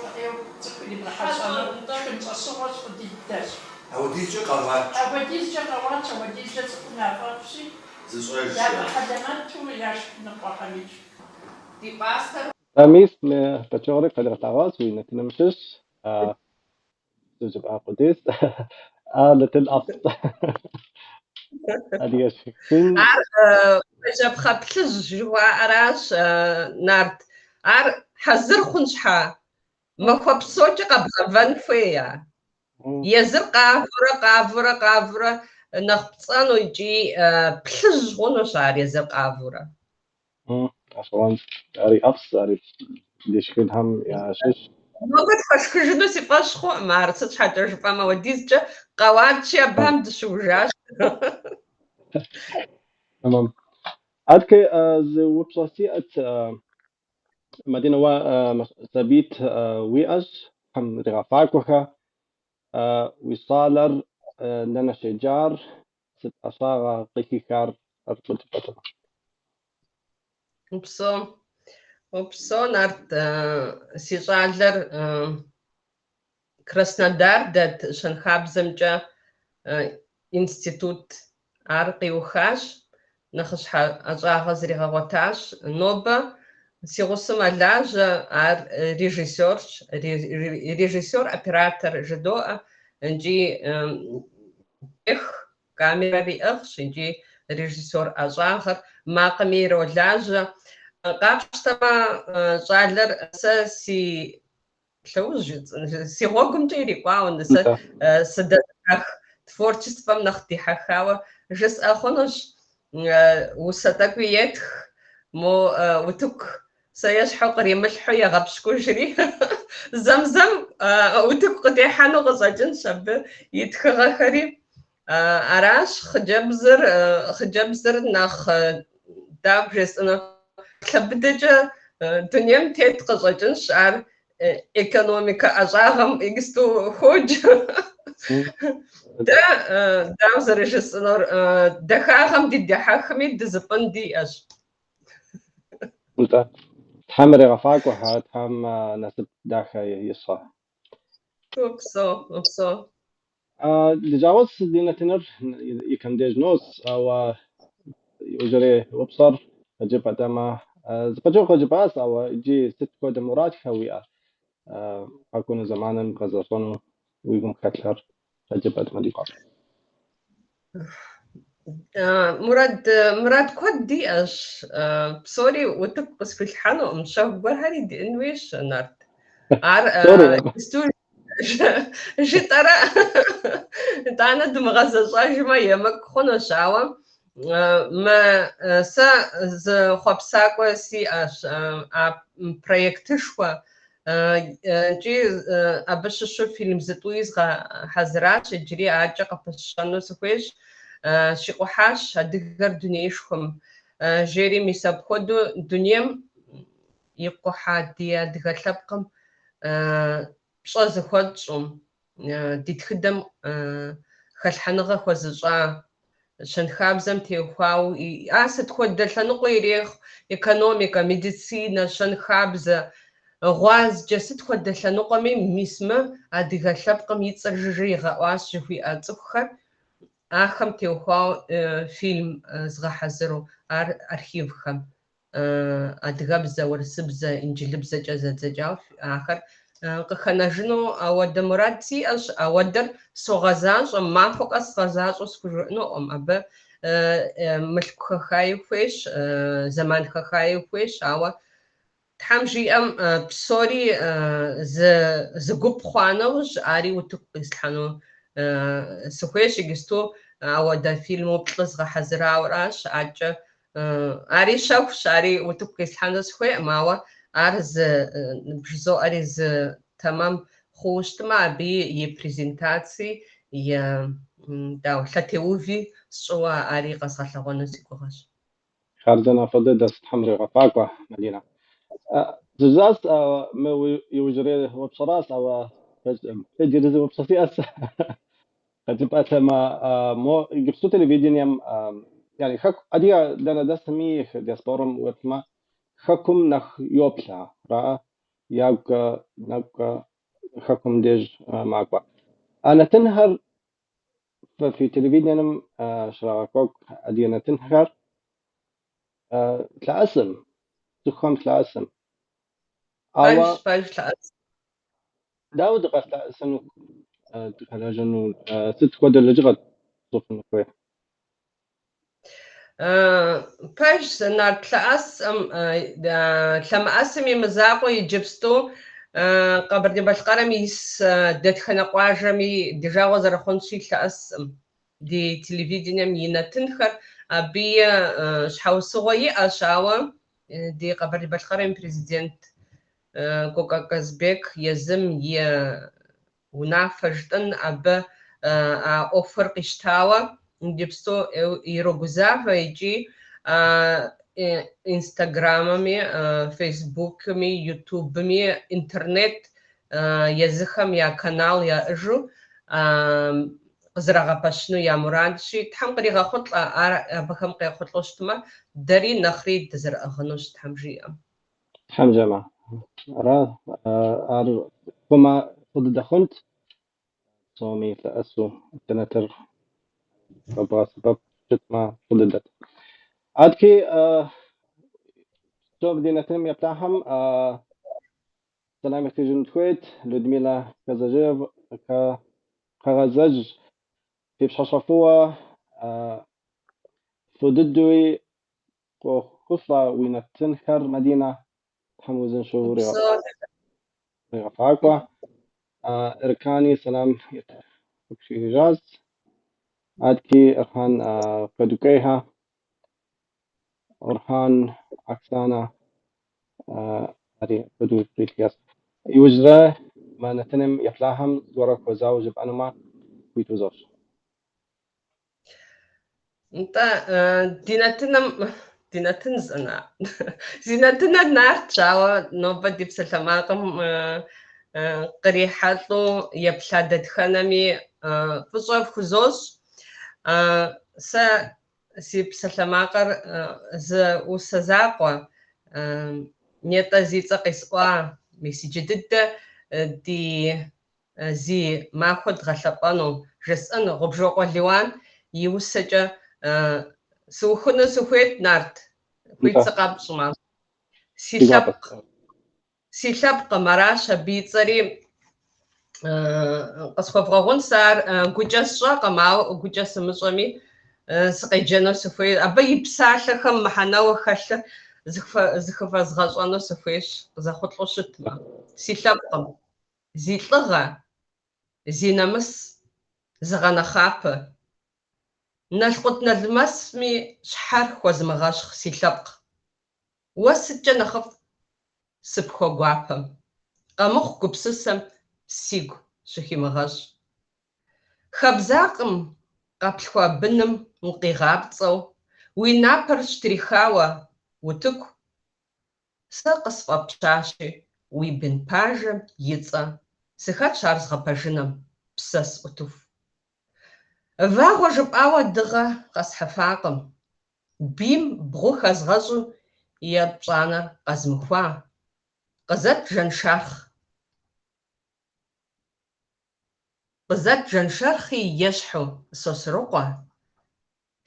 تقولي بحزم كنت اصوص ودي الدرس أوديك قوات. اوديك قوات اوديك تقولنا فاقسي زسوي دابا خدمات وياش نقاحليك ди пастор Мис пэчыгъуэри къэдгъэлъэгъуащ уи нартыным щыщ. Зыжыпӏа къудейс. Нартын ӏэфӏ. Адыгэ шхын. ар пэжэпхъэ плъыжь жыхуаӏэращ, Нарт. Ар хьэзыр хъун щхьа махуэ псокӏэ къэбгъэвэн хуея? Езыр къавурэ нэхъ пцӏэну икӏи плъыжь хъунущ ар езыр къавурэ. Ашкъэуэн ари ӏэфӏщ, ари ди шхынхэм ящыщ. Нобэ тхуэшхыжыну си фӏэщ хъуӏым ар, сыт щхьэкӏэ жыпӏэмэ, уэдизкӏэ къэуатщи абыхэм дыщыужащ. Tamam. Адкэ зы упщӏэ сиӏэт, Мадинэ, уэ сабийт уиӏэщ, хьэм ригъэфакӏуэхэ, уи щӏалэр дэнэ щеджар, сыт ӏэщагъэ къыхихар аркъутыкӏуэтэм? Упсо, Нарт, си щӏалэр Краснодар дэт щэнхабзэмкӏэ институт ар къиухащ, нэхъыщхьэ ӏэщӏагъэ зригъэгъуэтащ. Нобэ си гъусэм алажьэ, ар режиссерщ, режиссер оператор жыдоӏэ, икӏи ех камерэр иӏыгъщ, икӏи режиссер ӏэщӏагъэр макъыми иролажьэ. Къапщтэмэ, щӏалэр сэ си лъэужь, си гъуэгумкӏэ ирикӏуауэ, сэ сыдэзыхах творчествэм нэхъ дихьэхауэ жысӏэ хъунущ. Усэ тӏэкӏуи етх, мо утыку сэ ещхьу къримылъхьу егъэпщкӏужри, зэм утыку къытехьэну къыщӏэкӏынщ абы и тхыгъэхэри. Аращ хъыджэбзыр нэхъ дауэ жесӏэну, лъэбыдэкӏэ дунейм тет къыщӏэкӏынщ, ар экономикэ ӏэщӏагъэм икӏысту ходж. Дауэ зэрыжысӏэнур, дахагъэм ди дыхьэхми дызыпӏын диӏэщ. Тхьэм ригъэфакӏуэхьэ, тхьэм насып дахэ ищӏэ. Упсо. Лэжьагъуэс ди нартыныр и камдеж нос, ауэ иужьрей упщӏэр къыджыпӏэтэмэ, зыпэчыгъуэ къыджыпӏащ, ауэ иджы сыт хуэдэ мурадхэ уиӏэ? Къэкӏуэну зэманым къэзэщӏэну уи гум хэлъхьэр къыджыпӏэтмэ ди къэп. مراد كود دياش بسوري وتك بس في الحانو مشاف برهاري دي انويش نارت سوري استو جي ترى تانا دم غزة ما يمك خونو شاوة ما سا ز خبساكو سي اش проектышва جي أبش شو فيلم زتويز حزرات جري عاجة قفشانو سخويش شقوحاش هدقر دنيشكم جيري ميساب خودو دنيم يقوحا ديا دقر لبقم بشا زخواد شوم ديتخدم خلحنغة خوزجا شنخابزم تيخواو أسد خود دلتنقو يريخ إيكونوميكا ميديسينا شنخابزة غواز جسد خود دلتنقو ميسمة أدقر لبقم يتصرجي غواز جفوي أتخخر آخم تيوخواو فيلم زغحزرو أرخيفخم أدغبزة ورسبزة إنجلبزة جزة زجاو آخر قخنجنو أودر مرادتي أش أودر سوغزاج ما فوق أسغزاج وسكجنو أبا ملك خايو فيش زمان خايو فيش أو تحمجي بسوري زقوب خوانوش أري وتقبس حنو سخويش يجستو أودا فيلمو بتلصغ حزراو راش أجا أري شوفش أري وتقبس حنو سخوي ماوا أرز بجزو أرز تمام خوشت ما بي يبريزنتاتي داو ثلاثة سوا أري قصة لغونو سيكوغاش خارجنا فضل دست حمري غفاقة مدينة زوزاس ما يوجري وبصراس أو تجري وبصفياس تبقى ما مو جبسو تلفزيون يم يعني خك أديا دنا دسمي دياسبورم وثما خكم نخ يوبلا رأى ياك نك خكم ديج معكوا أنا تنهر في تلفزيون شراكوك أدينا تنهر تلاسم تخم تلاسم أوا باش لأس داود قصة سنو تخرجنو ست كود اللي جغد صوف نكوي باش نار تلأس تلما أسمي مزاقو يجبستو قبر دي بشقرم يس دت خنقواجمي ديجا وزرخون شي تلأس دي تلفزيون ينا تنخر أبي شحاو صغي أشاوة دي قبر دي بشقرم بريزيدنت كوكا كازبيك يزم ونافجتن أبا أوفر قشتاوة جبستو يروجوزا يجي انستغراممي فيسبوكمي يوتيوبمي انترنت يزخم يا канал يا اجو زرغا باشنو يا مرادشي تحم قريغا خطلا بخم قي خطلوشتما داري نخري دزر اغنوش تحمجي حمجة ما را كما خد دخنت صومي تأسو تنتر بابا سبب جت ما خددت عادكي شوف دينا تنم يبتاهم سلام اختيجن تويت لودميلا كازاجيف كغزج في بشاشفوة فددوي خصلة وين تنخر مدينة تحموزن شو رغفاقوا إركاني سلام يتفكشي جاز عادكي إرهان قدوكيها أرهان عكسانا هذه بدو بريتياس يوجره ما نتنم يفلاهم زورك وزاوج بأنما ويتوزوش انت ديناتنزنا زينتنا نارتشاو نوبدي بسلاماكم قريحاتو يبلادت خنمي فصوف خزوش سا سي بسلاماقر ز وسزاقوا نيتا زيتا قيسوا ميسي جدد دي زي ماخد غلطانو جسن غبجوقو ليوان يوسجا سوخنا سوخيت نارت كويت سقاب شمال سيلاب قمراشا بيتصري قصفة فغون سار قجاس شاقا ماو قجاس مصمي сыкъеджэну сыхуей. Абы и псалъэхэм мыхьэнэуэ хэлъыр зыхыфэзгъэщӏэну сыхуейщ, къызэхъулӏу щытмэ. Си лъэпкъым, зи лӏыгъэ, зи нэмыс, зыгъэнэхъапэ. Налкъут налмэсми щхьэр хуэзмыгъэщхъ си лъэпкъ. Уэ сыткӏэ нэхъыфӏ сыпхуэгуапэм. Къэмыхъу гупсысэм сигу щыхимыгъэщӏ. Хэбзакъым къэплъхуа быным укъигъапцӏэу, уи напэр щтрихауэ утыку. Сэ къысфӏэпщащи, уи бын пажэм и цӏэ. Сыхэтщ ар згъэпэжыным, псэ сӏутыху. Вагъуэ жыпӏауэ дыгъэ къэсхьыфакъым. Бийм бгъу хэзгъэщӏу и епщӏанэр къэзмыхуа. Къызэт жаншэрхъи ещхьу Сосрыкъуэ.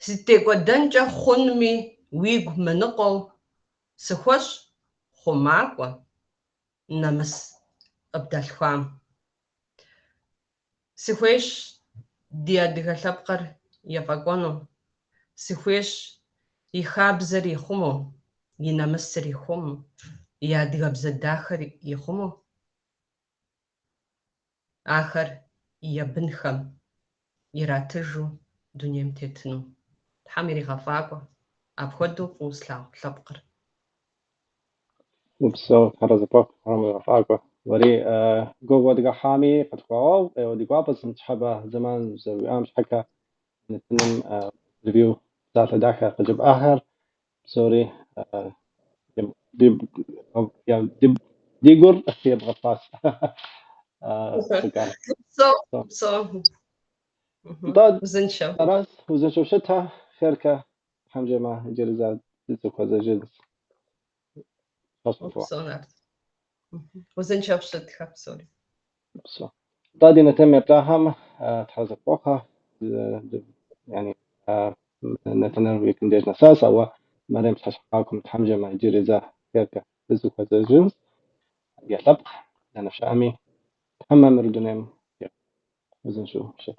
Зытекӏуэдэнкӏэ хъунми уигу мыныкъуэу, сыхуэщӏ хъумакӏуэ нэмыс къыбдалъхуам. Сыхуейщ ди адыгэ лъэпкъыр ефӏэкӏуэну. Сыхуейщ и хабзэр ихъуму, и нэмысыр ихъуму, и адыгэбзэ дахэр ихъуму. Ахэр и бынхэм иратыжу дунейм тетыну. Тхьэм иригъэфӏакӏуэ. Апхуэдэу фӏыуэ слъагъу лъэпкъыр. Упсэу Тхьэрызыпӏэху къамыгъэфӏакӏуэ. Уэри гугъу адыгэ хьами къытхуауэу, ӏейуэ ди щхьэбэ зэман зэрыуиӏам щхьэкӏэ нытыным ревью псалъэ дахэ къыджыпӏэхэр псори ди гур ебгъэпӏащ. Шыкӏар. Узыншэу. Араз узыншэу щытэ, хъеркэ хьэмжэмэ иджыри зыхуэзэжын. Узыншэу щытхэ псори. Ди нытым еплъахьэм Тхьэрызыпӏэхъуэ, yani нэтыныр уи кундеж нэсащ, ауэ мэрейм пщхьэщхьакъым тхьэмжэмэ иджыри хъеркэ зыхуэзэжын. Я лъэпкъ, дэнэ щыӏэми, тхьэмэ мыр дунейм узыншэу щыт.